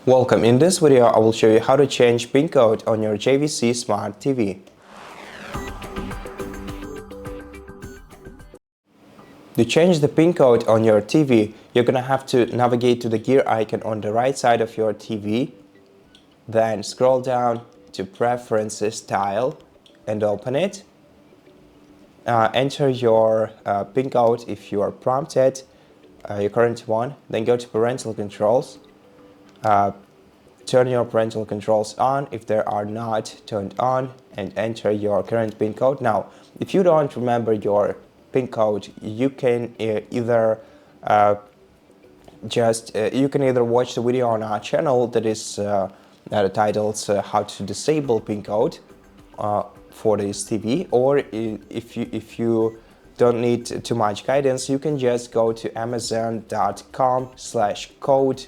Welcome. In this video, I will show you how to change PIN code on your JVC Smart TV. To change the PIN code on your TV, you're gonna have to navigate to the gear icon on the right side of your TV, then scroll down to Preferences tile and open it. Enter your PIN code if you are prompted, your current one, then go to Parental Controls. Turn your parental controls on if they are not turned on and enter your current PIN code. Now, if you don't remember your PIN code, you can either watch the video on our channel that is titled how to disable PIN code for this TV, or if you don't need too much guidance, you can just go to amazon.com/code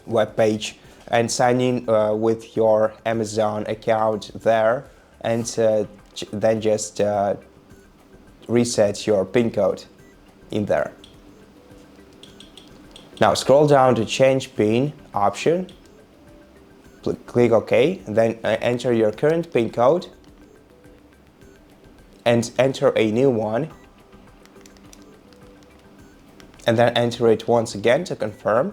webpage and sign in with your Amazon account there, and then just reset your PIN code in there. Now scroll down to change PIN option, click OK, and then enter your current PIN code and enter a new one, and then enter it once again to confirm.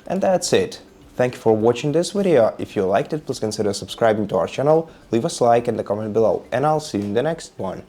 And that's it. Thank you for watching this video. If you liked it, please consider subscribing to our channel, leave us a like and a comment below, and I'll see you in the next one.